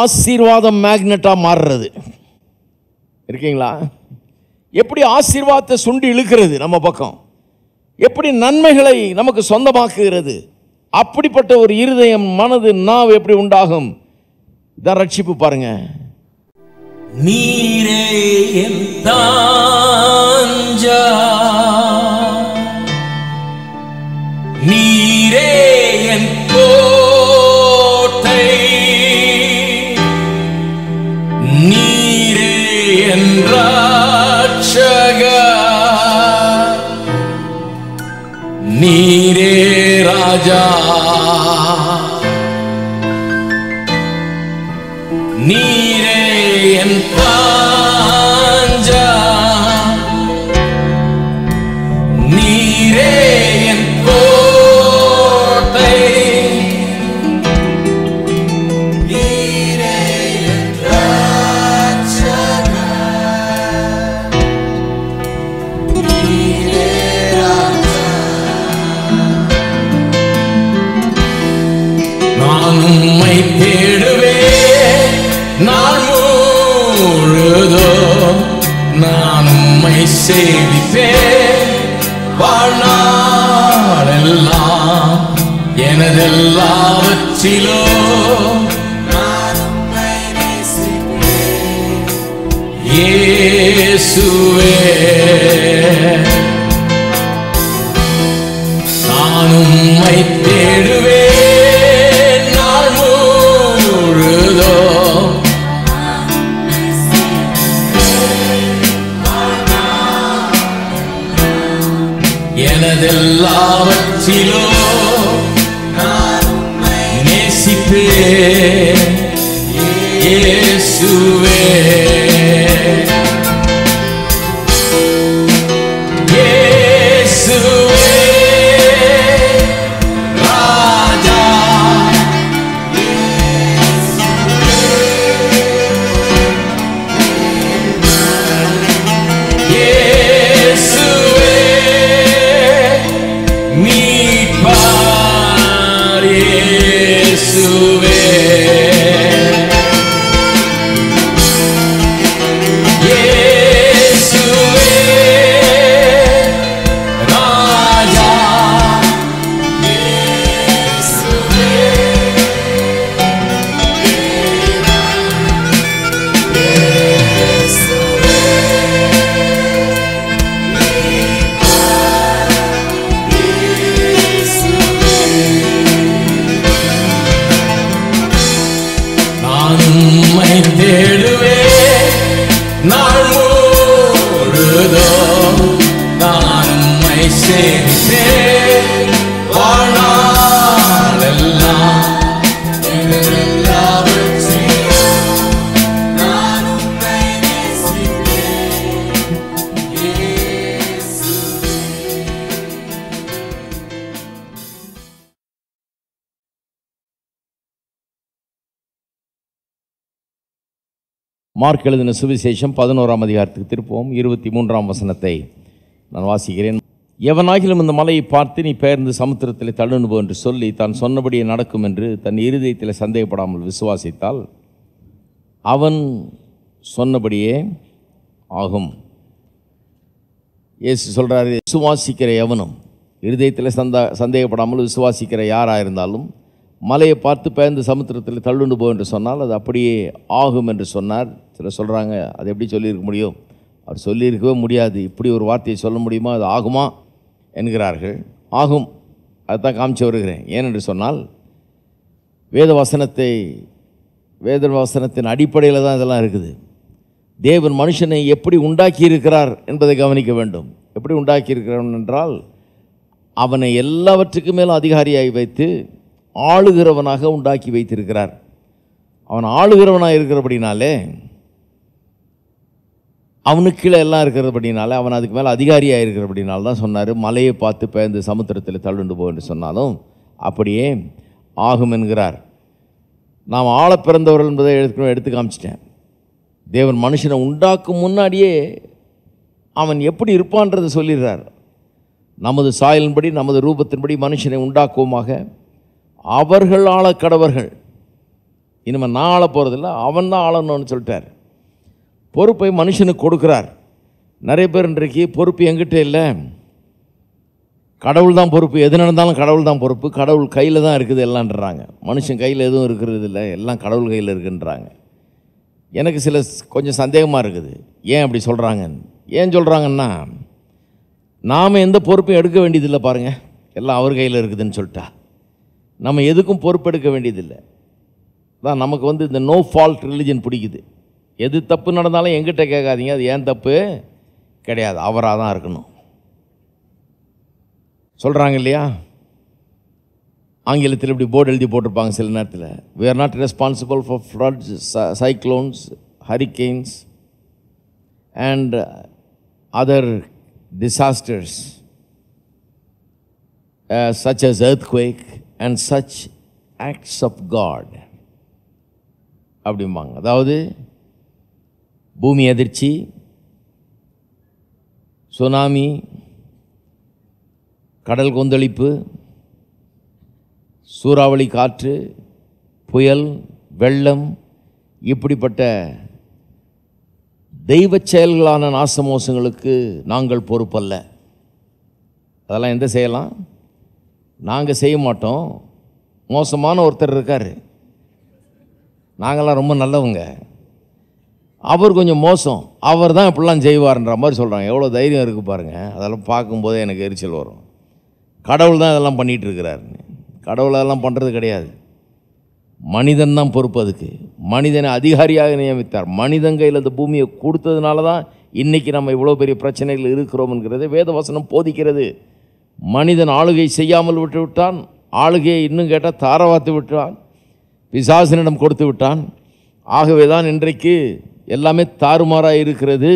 ஆசீர்வாதம் மேக்னெட்டாக மாறுறது. இருக்கீங்களா? எப்படி ஆசீர்வாதத்தை சுண்டி இழுக்கிறது நம்ம பக்கம், எப்படி நன்மைகளை நமக்கு சொந்தமாக்குகிறது. அப்படிப்பட்ட ஒரு இருதயம், மனது, நாவு எப்படி உண்டாகும்? இதான் ரட்சிப்பு. பாருங்க. நீரே என் தாஞ்சா, நீரே என் கோட்டை, நீரே என் ரட்சகர், நீரே ராஜா, நீரே என் தாஞ்சா, நீரே என் கோட்டை, நீரே என் ரட்சகர், நீரே ராஜா. நான் உம்மை தேடுவேன் நான் முழுதும், நான் உம்மை சேவிப்பேன் வாழ்நாளெல்லாம். எனதெல்லாவற்றிலும் நான் உம்மை நேசிப்பேன் இயேசுவே. நான் உம்மை தேடுவேன் நான் முழுதும், எனதெல்லாவற்றிலும் நான் உம்மை நேசிப்பேன் இயேசுவே. இயேசுவே ராஜா, இயேசுவே மீட்பார், இயேசுவே இயேசுவே ராஜா, இயேசுவே நான் உம்மை தேடுவேன் நாள் முழுதும், நான் உம்மை சேவிப்பேன் வாழ்நாளெல்லாம். எனதெல்லாவற்றிலும் நான் உம்மை நேசிப்பேன் இயேசுவே. மார்க் எழுதின சுவிசேஷம் 11ஆம் அதிகாரத்துக்கு திருப்பவும் 23ஆம் வசனத்தை நான் வாசிக்கிறேன். எவனாகிலும் இந்த மலையை பார்த்து நீ பெயர்ந்து சமுத்திரத்தில் தள்ளுண்டு போ என்று சொல்லி தான் சொன்னபடியே நடக்கும் என்று தன் இருதயத்தில் சந்தேகப்படாமல் விசுவாசித்தால் அவன் சொன்னபடியே ஆகும். இயேசு சொல்கிறாரு, விசுவாசிக்கிற எவனும், இருதயத்தில் சந்தேகப்படாமல் விசுவாசிக்கிற யாராக இருந்தாலும் மலையை பார்த்து பெயர்ந்து சமுத்திரத்தில் தள்ளுண்டு போ என்று சொன்னால் அது அப்படியே ஆகும் என்று சொன்னார். சிலர் சொல்கிறாங்க, அது எப்படி சொல்லியிருக்க முடியும்? அவர் சொல்லியிருக்கவே முடியாது. இப்படி ஒரு வார்த்தையை சொல்ல முடியுமா? அது ஆகுமா என்கிறார்கள். ஆகும், அதுதான் காமிச்சு வருகிறேன். ஏனென்று சொன்னால் வேத வசனத்தின் அடிப்படையில் தான் இதெல்லாம் இருக்குது. தேவன் மனுஷனை எப்படி உண்டாக்கி இருக்கிறார் என்பதை கவனிக்க வேண்டும். எப்படி உண்டாக்கி இருக்கிறான் என்றால், அவனை எல்லாவற்றுக்கும் மேலும் அதிகாரியாகி வைத்து ஆளுகிறவனாக உண்டாக்கி வைத்திருக்கிறார். அவன் ஆளுகிறவனாக இருக்கிறபடினாலே, அவனுக்கு கீழே எல்லாம் இருக்கிறபடினாலே, அவன் அதுக்கு மேலே அதிகாரியாக இருக்கிறபடினால தான் சொன்னார், மலையை பார்த்து பெயர்ந்து சமுத்திரத்தில் தள்ளுண்டு போ என்று சொன்னாலும் அப்படியே ஆகும் என்கிறார். நாம் ஆள பிறந்தவர்கள் என்பதை எடுத்து காமிச்சிட்டேன். தேவன் மனுஷனை உண்டாக்கும் முன்னாடியே அவன் எப்படி இருப்பான்றதை சொல்லிடுறார். நமது சாயலின்படி நமது ரூபத்தின்படி மனுஷனை உண்டாக்குவோமாக, அவர்கள் ஆளக்கடவர்கள் இனிமேல் நான் ஆள போகிறதில்ல, அவன் தான் ஆளணும்னு சொல்லிட்டார். பொறுப்பை மனுஷனுக்கு கொடுக்குறார். நிறைய பேர் இன்றைக்கு பொறுப்பு என்கிட்ட இல்லை, கடவுள் தான் பொறுப்பு, எது நடந்தாலும் கடவுள் தான் பொறுப்பு, கடவுள் கையில் தான் இருக்குது எல்லான்றாங்க. மனுஷன் கையில் எதுவும் இருக்கிறது இல்லை, எல்லாம் கடவுள் கையில் இருக்குன்றாங்க. எனக்கு கொஞ்சம் சந்தேகமாக இருக்குது, ஏன் அப்படி சொல்கிறாங்க? ஏன் சொல்கிறாங்கன்னா, நாம் எந்த பொறுப்பையும் எடுக்க வேண்டியதில்லை பாருங்கள், எல்லாம் அவர் கையில் இருக்குதுன்னு சொல்லிட்டா நம்ம எதுக்கும் பொறுப்பெடுக்க வேண்டியதில்லை. தான் நமக்கு இந்த நோ ஃபால்ட் ரிலிஜன் பிடிக்குது. எது தப்பு நடந்தாலும் எங்கிட்ட கேட்காதீங்க, அது ஏன் தப்பு கிடையாது, அவராக தான் இருக்கணும் சொல்கிறாங்க இல்லையா? ஆங்கிலத்தில் இப்படி போர்டு எழுதி போட்டிருப்பாங்க சில நேரத்தில், we are not responsible for floods, cyclones, hurricanes and other disasters such as earthquake and such acts of God அப்படிம்பாங்க. அதாவது பூமி அதிர்ச்சி, சுனாமி, கடல் கொந்தளிப்பு, சூறாவளி காற்று, புயல், வெள்ளம், இப்படிப்பட்ட தெய்வ செயல்களான நாசமோசங்களுக்கு நாங்கள் பொறுப்பல்ல. அதெல்லாம் எந்த செய்யலாம்? நாங்கள் செய்ய மாட்டோம். மோசமான ஒருத்தர் இருக்கார், நாங்கள்லாம் ரொம்ப நல்லவங்க, அவர் கொஞ்சம் மோசம், அவர் தான் இப்படிலாம் செய்வார்ன்ற மாதிரி சொல்கிறாங்க. எவ்வளோ தைரியம் இருக்குது பாருங்கள். அதெல்லாம் பார்க்கும்போதே எனக்கு எரிச்சல் வரும். கடவுள் தான் இதெல்லாம் பண்ணிகிட்டு இருக்கிறார். கடவுள் அதெல்லாம் பண்ணுறது கிடையாது, மனிதன் தான் பொறுப்பு. அதுக்கு மனிதனை அதிகாரியாக நியமித்தார். மனிதன் கையில் அந்த பூமியை கொடுத்ததுனால தான் இன்றைக்கி நம்ம இவ்வளோ பெரிய பிரச்சனைகள் இருக்கிறோம்ங்கிறது வேதவசனம் போதிக்கிறது. மனிதன் ஆளுகை செய்யாமல் விட்டு விட்டான், ஆளுகையை இன்னும் கேட்டால் தாரவாத்து விட்டான், பிசாசனிடம் கொடுத்து விட்டான். ஆகவே தான் இன்றைக்கு எல்லாமே தாறுமாறாக இருக்கிறது.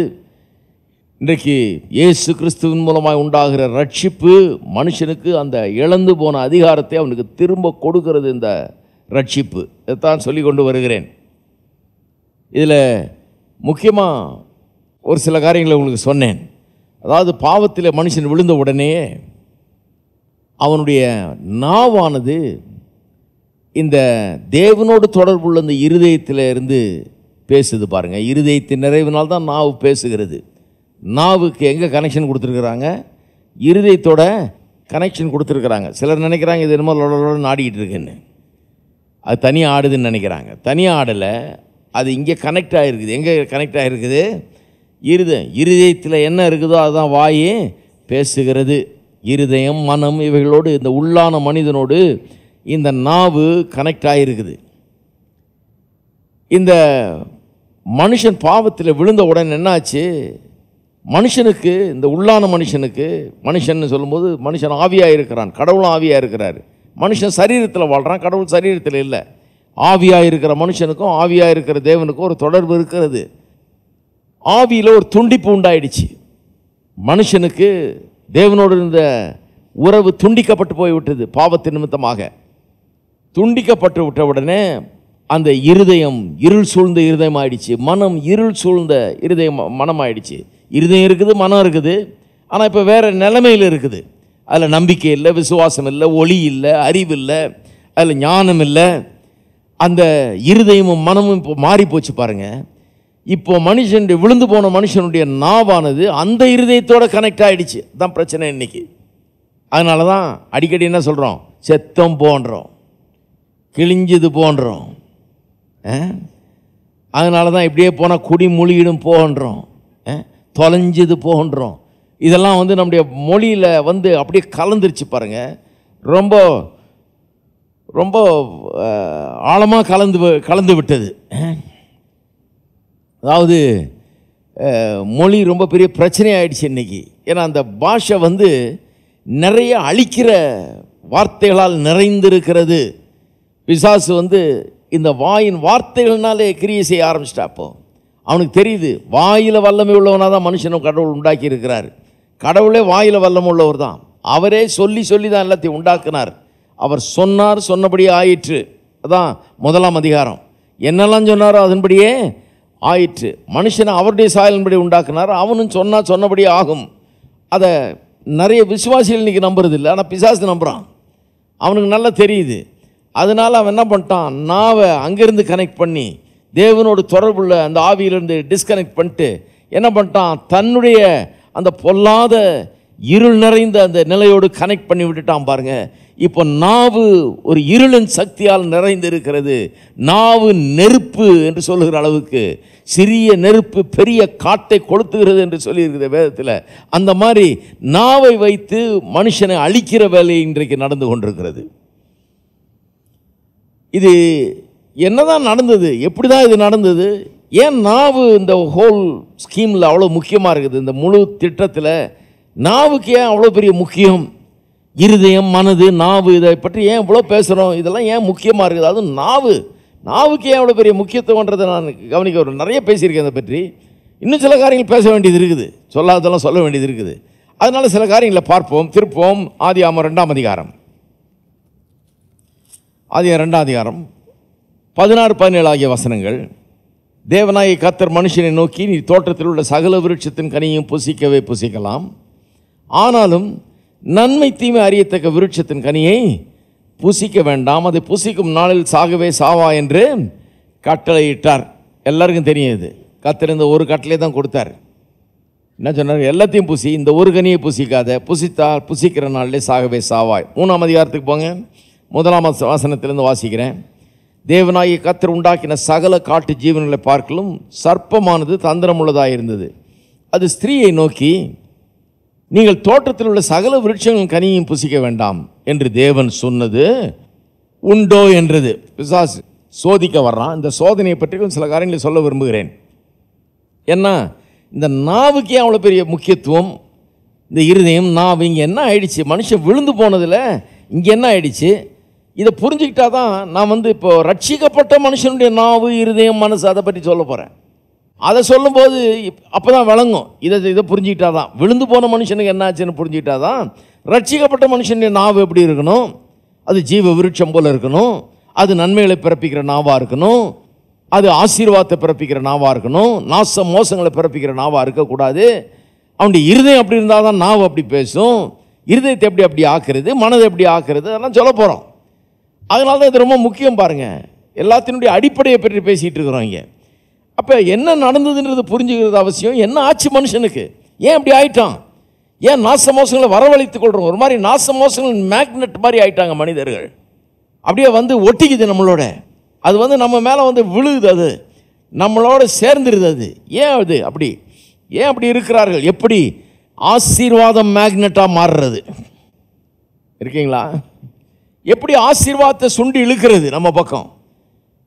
இன்றைக்கு இயேசு கிறிஸ்துவின் மூலமாக உண்டாகிற ரட்சிப்பு மனுஷனுக்கு அந்த இழந்து போன அதிகாரத்தை அவனுக்கு திரும்ப கொடுக்கிறது. இந்த ரட்சிப்பு இதைத்தான் சொல்லி கொண்டு வருகிறேன். இதில் முக்கியமாக ஒரு சில காரியங்களை உங்களுக்கு சொன்னேன். அதாவது பாவத்தில் மனுஷன் விழுந்த உடனே அவனுடைய நாவானது இந்த தேவனோடு தொடர்புள்ள இந்த இருதயத்தில் இருந்து பேசுது பாருங்கள். இருதயத்தின் நிறைவினால் தான் நாவு பேசுகிறது. நாவுக்கு எங்கே கனெக்ஷன் கொடுத்துருக்குறாங்க? இருதயத்தோட கனெக்ஷன் கொடுத்துருக்குறாங்க. சிலர் நினைக்கிறாங்க இது என்னமோ லொடலோடு ஆடிக்கிட்டு இருக்குன்னு, அது தனியாக ஆடுதுன்னு நினைக்கிறாங்க. தனியாக ஆடலை, அது இங்கே கனெக்ட் ஆகிருக்குது. எங்கே கனெக்ட் ஆகிருக்குது? இருதயத்தில் என்ன இருக்குதோ அதுதான் வாய் பேசுகிறது. இருதயம், மனம் இவைகளோடு, இந்த உள்ளான மனிதனோடு இந்த நாவு கனெக்ட் ஆகிருக்குது. இந்த மனுஷன் பாவத்தில் விழுந்த உடனே என்னாச்சு? மனுஷனுக்கு, இந்த உள்ளான மனுஷனுக்கு, மனுஷன் சொல்லும்போது மனுஷன் ஆவியாக இருக்கிறான், கடவுளும் ஆவியாக இருக்கிறார். மனுஷன் சரீரத்தில் வாழ்கிறான், கடவுள் சரீரத்தில் இல்லை. ஆவியாக இருக்கிற மனுஷனுக்கும் ஆவியாக இருக்கிற தேவனுக்கும் ஒரு தொடர்பு இருக்கிறது. ஆவியில் ஒரு துண்டிப்பு உண்டாயிடுச்சு. மனுஷனுக்கு தேவனோடு இருந்த உறவு துண்டிக்கப்பட்டு போய்விட்டது பாவத்தின் நிமித்தமாக. துண்டிக்கப்பட்டு விட்ட உடனே அந்த இருதயம் இருள் சூழ்ந்த இருதயம் ஆயிடுச்சு. மனம் இருள் சூழ்ந்த இருதயம் மனம் ஆயிடுச்சு. இருதயம் இருக்குது, மனம் இருக்குது, ஆனால் இப்போ வேறு நிலைமையில் இருக்குது. அதில் நம்பிக்கை இல்லை, விசுவாசம் இல்லை, ஒளி இல்லை, அறிவு இல்லை, அதில் ஞானம் இல்லை. அந்த இருதயமும் மனமும் இப்போ மாறி போச்சு பாருங்கள். இப்போ மனுஷனுடைய விழுந்து போன மனுஷனுடைய நாவானது அந்த இருதயத்தோடு கனெக்ட் ஆகிடுச்சு. தான் பிரச்சனை இன்னைக்கு. அதனால தான் அடிக்கடி என்ன சொல்கிறோம்? செத்தம் போன்றோம், கிழிஞ்சது போன்றோம். அதனால தான் இப்படியே போனால் குடி மொழியிடும் போன்றோம், தொலைஞ்சது போன்றோம். இதெல்லாம் நம்முடைய மொழியில் அப்படியே கலந்துருச்சு பாருங்கள். ரொம்ப ரொம்ப ஆழமாக கலந்து விட்டது. அதாவது மொழி ரொம்ப பெரிய பிரச்சனை ஆயிடுச்சு இன்றைக்கி. ஏன்னா அந்த பாஷை நிறைய அழிக்கிற வார்த்தைகளால் நிறைந்திருக்கிறது. பிசாசு இந்த வாயின் வார்த்தைகள்னாலே கிரியை செய்ய ஆரம்பிச்சிட்டா. அப்போது அவனுக்கு தெரியுது, வாயில் வல்லமை உள்ளவனாக தான் மனுஷனும் கடவுள் உண்டாக்கி இருக்கிறார். கடவுளே வாயில் வல்லமை உள்ளவர் தான். அவரே சொல்லி சொல்லி தான் எல்லாத்தையும் உண்டாக்குனார். அவர் சொன்னார், சொன்னபடியே ஆயிற்று. அதான் 1ஆம் அதிகாரம். என்னெல்லாம் சொன்னாரோ அதன்படியே ஆயிற்று. மனுஷனை அவருடைய சாயலின்படி உண்டாக்குனார், அவனும் சொன்னபடியே ஆகும். அதை நிறைய விசுவாசிகள் இன்றைக்கி நம்புறது இல்லை, ஆனால் பிசாசு நம்புகிறான். அவனுக்கு நல்லா தெரியுது. அதனால் அவன் என்ன பண்ணிட்டான், நாவை அங்கேருந்து கனெக்ட் பண்ணி தேவனோடு தொடர்புள்ள அந்த ஆவியிலிருந்து டிஸ்கனெக்ட் பண்ணிட்டு என்ன பண்ணிட்டான், தன்னுடைய அந்த பொல்லாத இருள் நிறைந்த அந்த நிலையோடு கனெக்ட் பண்ணி விட்டுட்டான் பாருங்க. இப்போ நாவு ஒரு இருளின் சக்தியால் நிறைந்து இருக்கிறது. நாவு நெருப்பு என்று சொல்லுகிற அளவுக்கு, சிறிய நெருப்பு பெரிய காட்டை கொளுத்துகிறது என்று சொல்லியிருக்கிறது வேதத்தில். அந்த மாதிரி நாவை வைத்து மனுஷனை அழிக்கிற வேலை இன்றைக்கு நடந்து கொண்டிருக்கிறது. இது என்னதான் நடந்தது, எப்படி தான் இது நடந்தது, ஏன் நாவு இந்த ஹோல் ஸ்கீமில் அவ்வளோ முக்கியமாக இருக்குது, இந்த முழு திட்டத்தில் நாவுக்கு ஏன் அவ்வளோ பெரிய முக்கியம், இருதயம் மனது நாவு இதை பற்றி ஏன் இவ்வளோ பேசுகிறோம், இதெல்லாம் ஏன் முக்கியமாக இருக்குது, அதுவும் நாவுக்கு ஏன் அவ்வளோ பெரிய முக்கியத்துவன்றதை நான் கவனிக்க நிறைய பேசியிருக்கேன். அதை பற்றி இன்னும் சில காரியங்கள் பேச வேண்டியது இருக்குது, சொல்லாததெல்லாம் சொல்ல வேண்டியது இருக்குது. அதனால் சில காரியங்களை பார்ப்போம். திருப்போம் ஆதியாகமம் 2ஆம் அதிகாரம், ஆதியாகமம் 2ஆம் அதிகாரம் 16-17 ஆகிய வசனங்கள். தேவனாகிய கர்த்தர் மனுஷனை நோக்கி, நீ தோட்டத்தில் உள்ள சகல விருட்சத்தின் கனியையும் புசிக்கவே புசிக்கலாம், ஆனாலும் நன்மை தீமை அறியத்தக்க விருட்சத்தின் கனியை புசிக்க வேண்டாம், அதை புசிக்கும் நாளில் சாகவே சாவா என்று கட்டளையிட்டார். எல்லாருக்கும் தெரியும் இது. கர்த்தர் இந்த ஒரு கட்டளை தான் கொடுத்தார். என்ன சொன்னார், எல்லாத்தையும் புசி, இந்த ஒரு கனியை புசிக்காத, புசித்தால் புசிக்கிற நாளிலே சாகவே சாவாய். 3ஆம் அதிகாரத்துக்கு போங்க, 1ஆம் வசனத்திலிருந்து வாசிக்கிறேன். தேவனாகிய கர்த்தர் உண்டாக்கின சகல காட்டு ஜீவன்களை பார்க்கலும் சர்ப்பமானது தந்திரமுள்ளதாக இருந்தது. அது ஸ்திரீயை நோக்கி, நீங்கள் தோட்டத்தில் உள்ள சகல விருட்சங்களின் கனியையும் புசிக்க வேண்டாம் என்று தேவன் சொன்னது உண்டோ என்றது. பிசாசு சோதிக்க வர்றான். இந்த சோதனையை பற்றி கொஞ்சம் சில காரியங்களை சொல்ல விரும்புகிறேன். ஏன்னா இந்த நாவுக்கே அவ்வளோ பெரிய முக்கியத்துவம், இந்த இருதயம் நாவு. இங்கே என்ன ஆயிடுச்சு, மனுஷன் விழுந்து போனதில் இங்கே என்ன ஆயிடுச்சு, இதை புரிஞ்சுக்கிட்டா தான் நான் இப்போ ரட்சிக்கப்பட்ட மனுஷனுடைய நாவு இருதயம் மனசு அதை பற்றி சொல்ல போகிறேன். அதை சொல்லும்போது அப்போ தான் விளங்கும். இதை புரிஞ்சுக்கிட்டா தான், விழுந்து போன மனுஷனுக்கு என்ன ஆச்சுன்னு புரிஞ்சுக்கிட்டா தான் ரட்சிக்கப்பட்ட மனுஷனுடைய நாவு எப்படி இருக்கணும், அது ஜீவ விருட்சம் போல் இருக்கணும், அது நன்மைகளை பிறப்பிக்கிற நாவாக இருக்கணும், அது ஆசீர்வாதத்தை பிறப்பிக்கிற நாவாக இருக்கணும், நாச மோசங்களை பிறப்பிக்கிற நாவாக இருக்கக்கூடாது. அவனுடைய இருதயம் அப்படி இருந்தால் தான் நாவு அப்படி பேசும். இருதயத்தை எப்படி ஆக்குறது, மனதை எப்படி ஆக்குறது, அதெல்லாம் சொல்ல போகிறோம். அதனால தான் இது ரொம்ப முக்கியம். பாருங்கள், எல்லாத்தினுடைய அடிப்படையை பற்றி பேசிகிட்டு இருக்கிறோம் இங்கே. அப்போ என்ன நடந்ததுன்றது புரிஞ்சுக்கிறது அவசியம். என்ன ஆச்சு மனுஷனுக்கு, ஏன் அப்படி ஆயிட்டான், ஏன் நாச மோசங்களை வரவழைத்துக் கொள்கிறோம். ஒரு மாதிரி நாச மோசங்கள் மேக்னெட் மாதிரி ஆயிட்டாங்க மனிதர்கள். அப்படியே ஒட்டிக்குது நம்மளோட, அது நம்ம மேலே விழுகுது, அது நம்மளோட சேர்ந்துருது. அது ஏன் அப்படி இருக்கிறார்கள், எப்படி ஆசீர்வாதம் மேக்னெட்டாக மாறுறது இருக்கீங்களா, எப்படி ஆசீர்வாதத்தை சுண்டி இழுக்கிறது நம்ம பக்கம்,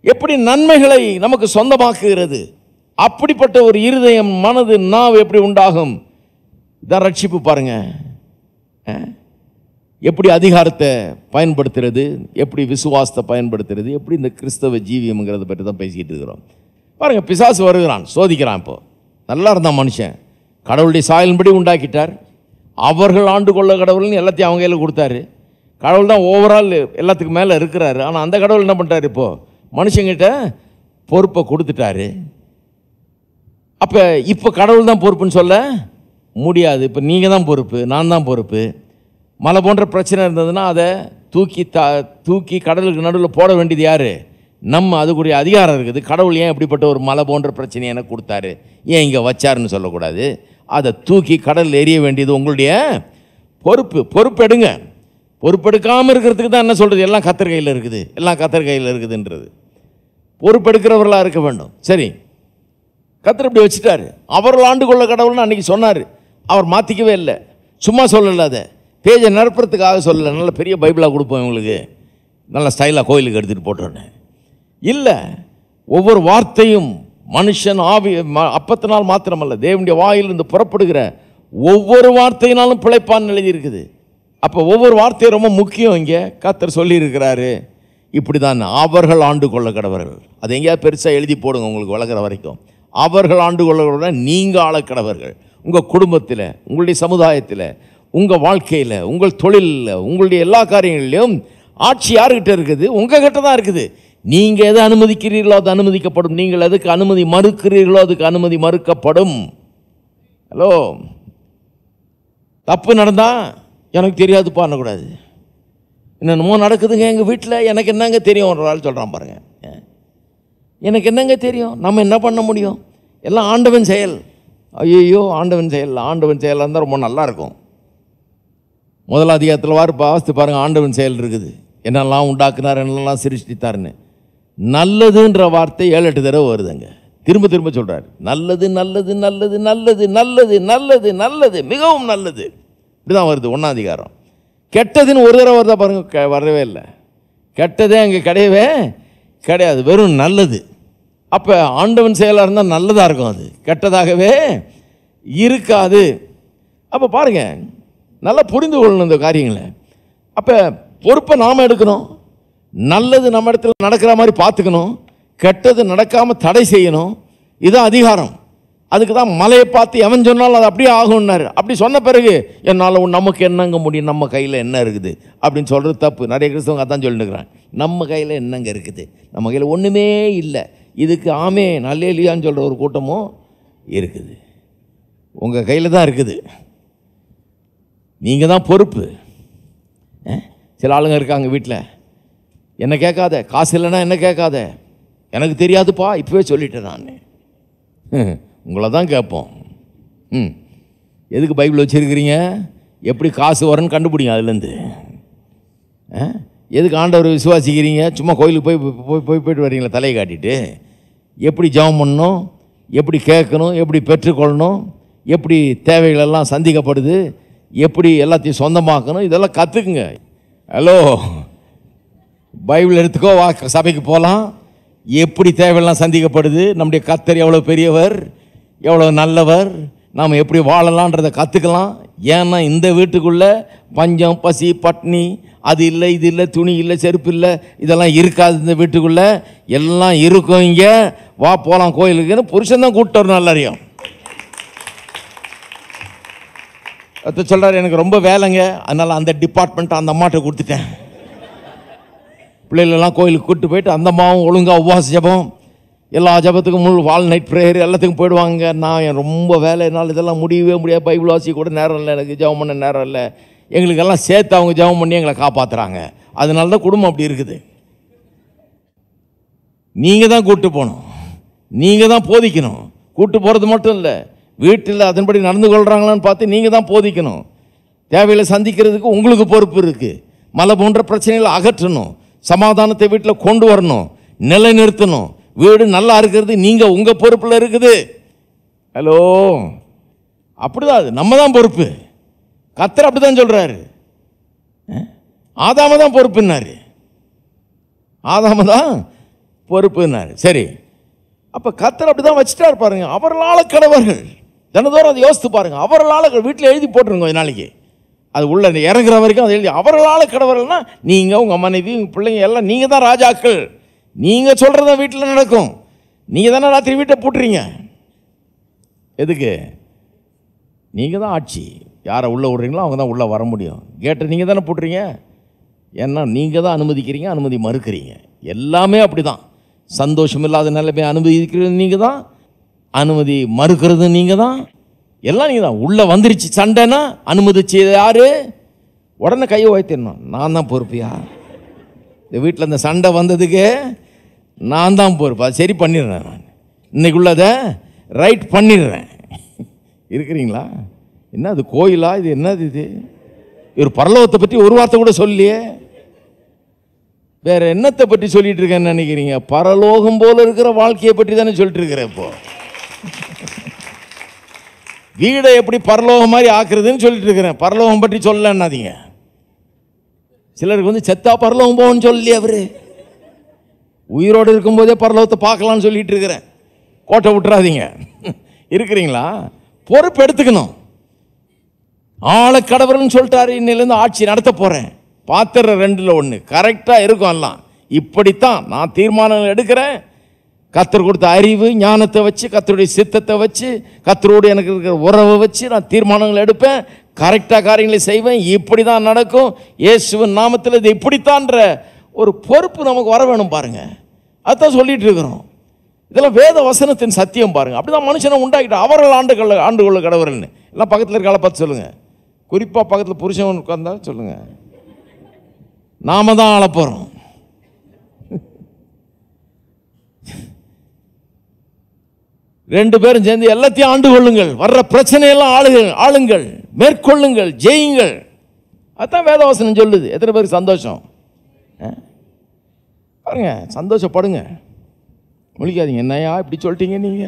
எப்படி நன்மைகளை நமக்கு சொந்தமாக்குகிறது. அப்படிப்பட்ட ஒரு இருதயம் மனது நாவு எப்படி உண்டாகும், இதான் ரட்சிப்பு. பாருங்க, எப்படி அதிகாரத்தை பயன்படுத்துறது, எப்படி விசுவாசத்தை பயன்படுத்துறது, எப்படி இந்த கிறிஸ்தவ ஜீவியம்ங்கிறத பற்றி தான் பேசிக்கிட்டு இருக்கிறோம். பாருங்க, பிசாசு வருகிறான், சோதிக்கிறான். இப்போ நல்லா இருந்தான் மனுஷன், கடவுளுடைய சாயலின்படி உண்டாக்கிட்டார். அவர்கள் ஆண்டு கொள்ள கடவுள்னு எல்லாத்தையும் அவங்க கையில் கொடுத்தாரு. கடவுள் தான் ஓவரால் எல்லாத்துக்கும் மேலே இருக்கிறாரு. ஆனால் அந்த கடவுள் என்ன பண்ணிட்டார், இப்போது மனுஷங்கிட்ட பொறுப்பை கொடுத்துட்டாரு. இப்போ கடவுள் தான் பொறுப்புன்னு சொல்ல முடியாது. இப்போ நீங்கள் தான் பொறுப்பு, நான் தான் பொறுப்பு. மலை போன்ற பிரச்சனை இருந்ததுன்னா அதை தூக்கி கடலுக்கு நடுவில் போட வேண்டியது யார், நம்ம. அதுக்குரிய அதிகாரம் இருக்குது. கடவுள் ஏன் இப்படிப்பட்ட ஒரு மலை போன்ற பிரச்சனையை எனக்கு கொடுத்தாரு, ஏன் இங்கே வச்சாருன்னு சொல்லக்கூடாது. அதை தூக்கி கடலில் எறிய வேண்டியது உங்களுடைய பொறுப்பு. பொறுப்பெடுங்க. பொறுப்பெடுக்காமல் இருக்கிறதுக்கு தான் என்ன சொல்கிறது, எல்லாம் கர்த்தர் கையில் இருக்குது, எல்லாம் கர்த்தர் கையில் இருக்குதுன்றது. பொறுப்பெடுக்கிறவர்களாக இருக்க வேண்டும். சரி, கர்த்தர் இப்படி வச்சுட்டாரு. அவர்கள் ஆண்டு கொள்ள கடவுள்னு அன்றைக்கி சொன்னார். அவர் மாற்றிக்கவே இல்லை, சும்மா சொல்லலை, அதை பேஜை நிரப்புறதுக்காக சொல்லலை. நல்ல பெரிய பைபிளாக கொடுப்போம் இவங்களுக்கு, நல்ல ஸ்டைலாக கோயிலுக்கு எடுத்துகிட்டு போட்டோன்னு இல்லை. ஒவ்வொரு வார்த்தையும் மனுஷன் அப்பத்தினால் மாத்திரமல்ல, தேவனுடைய வாயிலிருந்து புறப்படுகிற ஒவ்வொரு வார்த்தையினாலும் பிழைப்பான்னு எழுதியிருக்குது. அப்போ ஒவ்வொரு வார்த்தையும் ரொம்ப முக்கியம். இங்கே கர்த்தர் சொல்லியிருக்கிறாரு, இப்படி தான் அவர்கள் ஆண்டு கொள்ள கடவர்கள். அது எங்கேயாவது பெருசாக எழுதி போடுங்க உங்களுக்கு வளர்க்குற வரைக்கும். அவர்கள் ஆண்டு கொள்ள நீங்கள் ஆளக்கடவர்கள். உங்கள் குடும்பத்தில், உங்களுடைய சமுதாயத்தில், உங்கள் வாழ்க்கையில், உங்கள் தொழிலில், உங்களுடைய எல்லா காரியங்களிலும் ஆட்சி யாருக்கிட்ட இருக்குது, உங்கள் கிட்ட தான் இருக்குது. நீங்கள் எதை அனுமதிக்கிறீர்களோ அது அனுமதிக்கப்படும், நீங்கள் எதுக்கு அனுமதி மறுக்கிறீர்களோ அதுக்கு அனுமதி மறுக்கப்படும். ஹலோ, தப்பு நடந்தால் எனக்கு தெரியாதுப்பா பண்ணக்கூடாது. என்னென்னமோ நடக்குதுங்க எங்கள் வீட்டில், எனக்கு என்னங்க தெரியும். ஒரு ஆள் சொல்கிறான் பாருங்க, எனக்கு என்னங்க தெரியும், நம்ம என்ன பண்ண முடியும், எல்லாம் ஆண்டவன் செயல். ஐயோ, ஆண்டவன் செயல், ஆண்டவன் செயலாக இருந்தால் ரொம்ப நல்லாயிருக்கும். முதல் அதிகாரத்தில் வாசித்து பாருங்கள், ஆண்டவன் செயல் இருக்குது. என்னெல்லாம் உண்டாக்குனார், என்னெல்லாம் சிருஷ்டித்தார்னு. நல்லதுன்ற வார்த்தை 7-8 தடவை வருதுங்க. திரும்ப திரும்ப சொல்கிறார், நல்லது நல்லது நல்லது நல்லது நல்லது நல்லது நல்லது மிகவும் நல்லது. இப்படிதான் வருது 1ஆம் அதிகாரம். கெட்டதுன்னு ஒரு தடவை வருதா பாருங்க, வரவே இல்லை. கெட்டதே அங்கே கிடையவே கிடையாது, வெறும் நல்லது. அப்போ ஆண்டவன் செயலாக இருந்தால் நல்லதாக இருக்கும், அது கெட்டதாகவே இருக்காது. அப்போ பாருங்கள், நல்லா புரிந்து கொள்ளணும் இந்த காரியங்களை. அப்போ பொறுப்பை நாம் எடுக்கணும். நல்லது நம்ம இடத்துல நடக்கிற மாதிரி பார்த்துக்கணும், கெட்டது நடக்காமல் தடை செய்யணும். இதுதான் அதிகாரம். அதுக்கு தான் மலையை பார்த்து எவன் சொன்னாலும் அது அப்படியே ஆகும்னாரு. அப்படி சொன்ன பிறகு என்னால் நமக்கு என்னங்க முடியும், நம்ம கையில் என்ன இருக்குது அப்படின்னு சொல்கிறது தப்பு. நிறைய கிறிஸ்தவங்க அதான் சொல்லிட்டுருக்குறாங்க, நம்ம கையில் என்னங்க இருக்குது, நம்ம கையில் ஒன்றுமே இல்லை. இதுக்கு ஆமே நல்லே இல்லையான்னு சொல்கிற ஒரு கூட்டமும் இருக்குது. உங்கள் கையில் தான் இருக்குது, நீங்கள் தான் பொறுப்பு. சில ஆளுங்க இருக்காங்க வீட்டில், என்ன கேட்காத, காசு இல்லைன்னா என்ன கேட்காத, எனக்கு தெரியாதுப்பா இப்போவே சொல்லிட்டேன் நான். உங்களை தான் கேட்போம். எதுக்கு பைபிள் வச்சுருக்கிறீங்க, எப்படி காசு வரும்னு கண்டுபிடிங்க அதுலேருந்து. எதுக்கு ஆண்டவர் விசுவாசிக்கிறீங்க, சும்மா கோயிலுக்கு போயிட்டு வரீங்களா தலையை காட்டிட்டு. எப்படி ஜெபம் பண்ணணும், எப்படி கேட்கணும், எப்படி பெற்றுக்கொள்ளணும், எப்படி தேவைகளெல்லாம் சந்திக்கப்படுது, எப்படி எல்லாத்தையும் சொந்தமாக்கணும், இதெல்லாம் கற்றுக்குங்க. ஹலோ, பைபிள் எடுத்துக்கோ, வா சபைக்கு போகலாம். எப்படி தேவையெல்லாம் சந்திக்கப்படுது, நம்முடைய கர்த்தர் எவ்வளோ பெரியவர், எவ்வளோ நல்லவர், நாம் எப்படி வாழலான்றதை கற்றுக்கலாம். ஏன்னா இந்த வீட்டுக்குள்ளே பஞ்சம் பசி பட்னி அது இல்லை இது இல்லை, துணி இல்லை செருப்பு இல்லை, இதெல்லாம் இருக்காது. இந்த வீட்டுக்குள்ளே எல்லாம் இருக்கும். இங்கே வா போகலாம் கோயிலுக்குன்னு புருஷன் தான் கூப்பிட்டு வரணும். எல்லாரையும் அதை சொல்கிறார், எனக்கு ரொம்ப வேலைங்க, அதனால் அந்த டிபார்ட்மெண்ட்டை அந்த அம்மாட்ட கொடுத்துட்டேன். பிள்ளைகளெல்லாம் கோயிலுக்கு கூப்பிட்டு போயிட்டு அந்த அம்மாவும் ஒழுங்காக உபவாச ஜபம், எல்லா ஜபத்துக்கும் முழு வால் நைட் ப்ரேயர் எல்லாத்துக்கும் போயிடுவாங்க. நான் ரொம்ப வேலை, என்னால் இதெல்லாம் முடியவே முடியாது, பைபிள் வாசி கூட நேரம் இல்லை, எனக்கு ஜபம் பண்ண நேரம் இல்லை. எங்களுக்கெல்லாம் சேர்த்து அவங்க ஜபம் பண்ணி எங்களை காப்பாற்றுறாங்க. அதனால தான் குடும்பம் அப்படி இருக்குது. நீங்கள் தான் கூப்பிட்டு போகணும், நீங்கள் தான் போதிக்கணும். கூப்பிட்டு போகிறது மட்டும் இல்லை, வீட்டில் அதன்படி நடந்து கொள்கிறாங்களான்னு பார்த்து நீங்கள் தான் போதிக்கணும். தேவைகளை சந்திக்கிறதுக்கு உங்களுக்கு பொறுப்பு இருக்குது. மலை போன்ற பிரச்சனைகளை அகற்றணும், சமாதானத்தை வீட்டில் கொண்டு வரணும், நிலைநிறுத்தணும். வீடு நல்லா இருக்கிறது நீங்கள் உங்கள் பொறுப்பில் இருக்குது. ஹலோ, அப்படிதான், அது நம்ம தான் பொறுப்பு. கர்த்தர் அப்படி தான் சொல்கிறாரு. ஆதாம தான் பொறுப்புன்னாரு, ஆதாம தான் பொறுப்புன்னாரு. சரி, அப்போ கர்த்தர் அப்படி தான் வச்சுட்டாரு பாருங்க. அவர்களால் கடவர்கள், தினதோறும் அதை யோசித்து பாருங்க. அவர்களால் வீட்டில் எழுதி போட்டுருங்க கொஞ்ச நாளைக்கு, அது உள்ள இறங்குற வரைக்கும் அதை எழுதி. அவர்களால் கடவர்கள்னா நீங்கள், உங்கள் மனைவி, உங்கள் பிள்ளைங்க எல்லாம் நீங்கள் தான் ராஜாக்கள். நீங்கள் சொல்கிறது தான் வீட்டில் நடக்கும். நீங்கள் தானே ராத்திரி வீட்டை போட்டுறீங்க. எதுக்கு? நீங்கள் தான் ஆட்சி. யாரை உள்ளே விட்றீங்களோ அவங்க தான் உள்ளே வர முடியும். கேட்டை நீங்கள் தானே போட்டுறீங்க. ஏன்னா நீங்கள் தான் அனுமதிக்கிறீங்க, அனுமதி மறுக்கிறீங்க. எல்லாமே அப்படி தான். சந்தோஷம் இல்லாத நிலைமையை அனுமதிக்கிறது நீங்கள் தான், அனுமதி மறுக்கிறது நீங்கள் தான், எல்லாம் நீங்கள் தான். உள்ளே வந்துருச்சு சண்டைன்னா அனுமதிச்சு யார்? உடனே கையை வைத்திடணும், நான் தான் பொறுப்பியா. இந்த வீட்டில் இந்த சண்டை வந்ததுக்கு நான் தான் பொறுப்பு. அதை சரி பண்ணிடுறேன், நான் இன்னைக்குள்ளதை ரைட் பண்ணிடுறேன். இருக்கிறீங்களா? என்ன அது கோயிலா? இது என்னது? இது ஒரு பரலோகத்தை பற்றி ஒரு வார்த்தை கூட சொல்லியே. வேற என்னத்தை பற்றி சொல்லிட்டு இருக்கேன்னு நினைக்கிறீங்க? பரலோகம் போல இருக்கிற வாழ்க்கையை பற்றி தானே சொல்லிட்டு இருக்கிறேன். இப்போ வீடை எப்படி பரலோகம் மாதிரி ஆக்குறதுன்னு சொல்லிட்டு இருக்கிறேன். பரலோகம் பற்றி சொல்லன்னாதீங்க. சிலருக்கு வந்து செத்தா பரலோகம் போகணும்னு சொல்லி அவரு உயிரோடு இருக்கும்போதே பரலோகத்தை பார்க்கலான்னு சொல்லிட்டு இருக்கிறேன். கோட்டை விட்டுறாதீங்க. இருக்கிறீங்களா? பொறுப்பு எடுத்துக்கணும். ஆளை கடவுள்னு சொல்லிட்டாரு, இன்னிலேருந்து ஆட்சி நடத்த போகிறேன். பாத்திர 2ல் 1 கரெக்டாக இருக்கும். எல்லாம் இப்படித்தான் நான் தீர்மானங்கள் எடுக்கிறேன். கர்த்தர் கொடுத்த அறிவு ஞானத்தை வச்சு, கர்த்தருடைய சித்தத்தை வச்சு, கர்த்தரோடு எனக்கு இருக்கிற உறவை வச்சு நான் தீர்மானங்கள் எடுப்பேன். கரெக்டாக காரியங்களை செய்வேன். இப்படி தான் நடக்கும். இயேசுவின் நாமத்தில் இது இப்படித்தான்ற ஒரு பொறுப்பு நமக்கு வர வேணும் பாருங்க. அதுதான் சொல்லிட்டு இருக்கிறோம். இதெல்லாம் வேத வசனத்தின் சத்தியம் பாருங்க. அப்படிதான் மனுஷனை உண்டாக்கிட்டு அவர்கள் ஆண்டு கொள்ள கடவுள்னு எல்லாம் பக்கத்தில் இருக்கால பார்த்து சொல்லுங்க. குறிப்பாக பக்கத்தில் புருஷன் உட்கார்ந்தா சொல்லுங்க, நாம தான் ஆளப் போறோம். ரெண்டு பேரும் சேர்ந்து எல்லாத்தையும் ஆண்டு கொள்ளுங்கள், வர்ற பிரச்சனையெல்லாம் ஆளுங்கள், மேற்கொள்ளுங்கள், ஜெயிங்கள். அதுதான் வேதவசனம் சொல்லுது. எத்தனை பேருக்கு சந்தோஷம்? பாருங்க, சந்தோஷப்படுங்க, முழிக்காதீங்க. என்னையா இப்படி சொல்லிட்டீங்க நீங்க?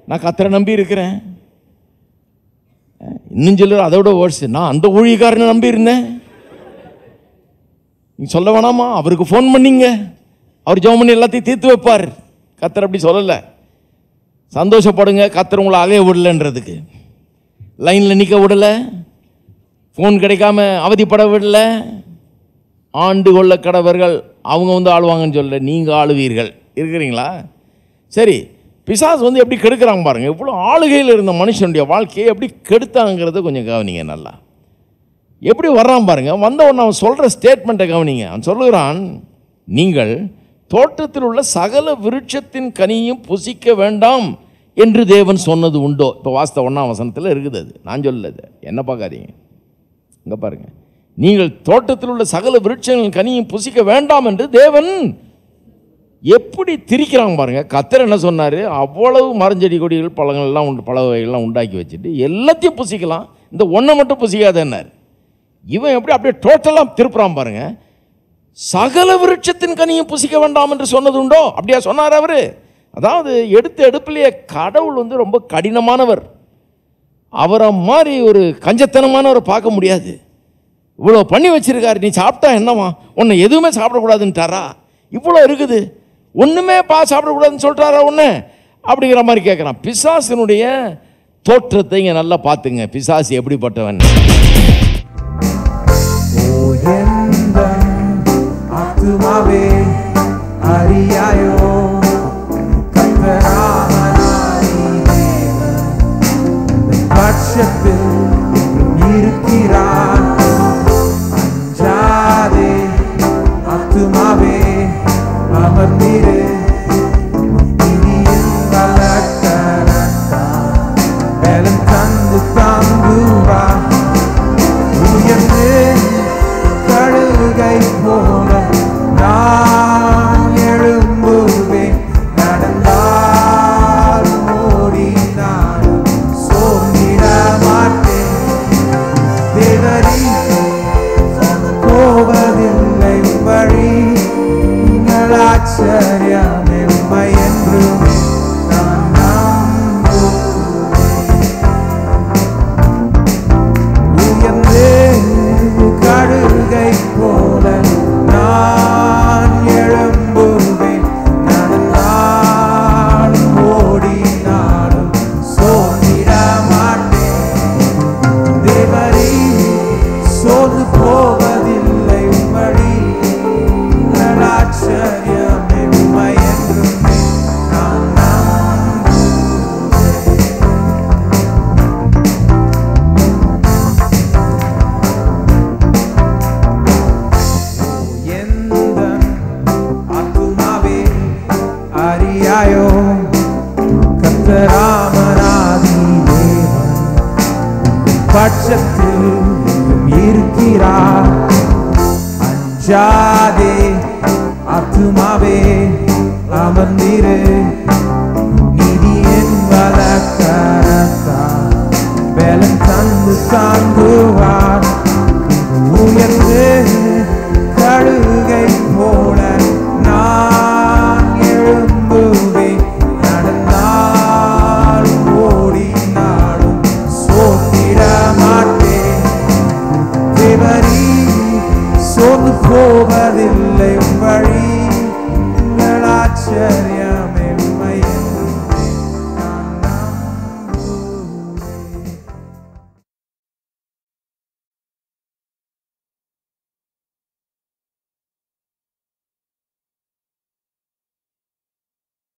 நான் கர்த்தரை நம்பி இருக்கிறேன். இன்னும் சொல்லுற அதோட வேர்ட்ஸ், நான் அந்த ஊழியக்காரனை நம்பி இருந்தேன். நீங்க சொல்ல வேணாமா? அவருக்கு ஃபோன் பண்ணீங்க, அவர் ஜெபம் பண்ணி எல்லாத்தையும் தீர்த்து வைப்பார். கர்த்தர் அப்படி சொல்லலை. சந்தோஷப்படுங்க, கர்த்தர் உங்களை அலைய விடலைன்றதுக்கு. லைனில் நிற்க விடலை, ஃபோன் கிடைக்காம அவதிப்பட விடலை. ஆண்டு கொள்ள கடவர்கள் அவங்க வந்து ஆளுவாங்கன்னு சொல்ல, நீங்கள் ஆளுவீர்கள். இருக்கிறீங்களா? சரி, பிசாசு வந்து எப்படி கெடுக்கிறாங்க பாருங்கள். இவ்வளோ ஆளுகையில் இருந்த மனுஷனுடைய வாழ்க்கையை எப்படி கெடுத்தாங்கிறத கொஞ்சம் கவனிங்க. நல்லா எப்படி வர்றான் பாருங்கள். வந்தவன் அவன் சொல்கிற ஸ்டேட்மெண்ட்டை கவனிங்க. அவன் சொல்லுகிறான், நீங்கள் தோட்டத்தில் உள்ள சகல விருட்சத்தின் கனியும் புசிக்க வேண்டாம் என்று தேவன் சொன்னது உண்டோ? இப்போ வாஸ்தவ 1ஆம் வசனத்தில் இருக்குது. அது நான் சொல்லலை, என்ன பார்க்காதீங்க, இங்கே பாருங்கள். நீங்கள் தோட்டத்தில் உள்ள சகல விருட்சங்களின் கனியும் புசிக்க வேண்டாம் என்று தேவன் எப்படி திரிக்கிறாங்க பாருங்க. கர்த்தர் என்ன சொன்னார்? அவ்வளவு மரஞ்செடி கொடிகள் பழங்கள்லாம் பழ வகைகள்லாம் உண்டாக்கி வச்சுட்டு எல்லாத்தையும் புசிக்கலாம், இந்த ஒன்றை மட்டும் புசிக்காதன்னார். இவன் எப்படி அப்படியே டோட்டலாக திருப்புறான் பாருங்க. சகல விருட்சத்தின் கனியும் புசிக்க வேண்டாம் என்று சொன்னது உண்டோ? அப்படியா சொன்னார் அவர்? அதாவது எடுத்த எடுப்பிலேயே கடவுள் வந்து ரொம்ப கடினமானவர். அவரை மாதிரி ஒரு கஞ்சத்தனமானவரை பார்க்க முடியாது. இவ்வளோ பண்ணி வச்சிருக்காரு, நீ சாப்பிட்டா என்னவா, உன்னை எதுவுமே சாப்பிடக்கூடாதுன்ட்டாரா? இவ்வளோ இருக்குது, ஒன்றுமே சாப்பிடக்கூடாதுன்னு சொல்கிறாரா ஒன்று? அப்படிங்கிற மாதிரி கேட்குறான். பிசாசினுடைய தோற்றத்தை இங்கே நல்லா பார்த்துங்க. பிசாசு எப்படிப்பட்டவன்? ஆத்துமாவே அறியாயோ பட்சத்தில் இருக்கிறார். அஞ்சாதே ஆத்துமாவே அமர்ந்திரு, இனியும் வளர்க்கரத்தான் பலம் தந்து தாங்குவா. உயர்ந்து கழுகை போல நான் எழும்புவேன். நடந்தாலும் ஓடினாலும் சோர்ந்திட மாட்டேன். தேவரி போவதில்லை வழி, நீங்கள் ஆச்சரியம் எம்மை என்றுமே நான் நம்புவேன். உயர்ந்தே கடுகை போல நான் எழும்புவேன். நடந்தாலும் ஓடினாலும் சோர்ந்திட மாட்டேன். தேவரி சோர்ந்து போவதில்லை வழி, ஆச்சரியம் எம்மை என்றுமே நான் அறியாயோ கர்த்தராமனாதி தேவன் பட்சத்தில் இருக்கிறார். அஞ்சாதே ஆத்துமாவே அமர்ந்திரு,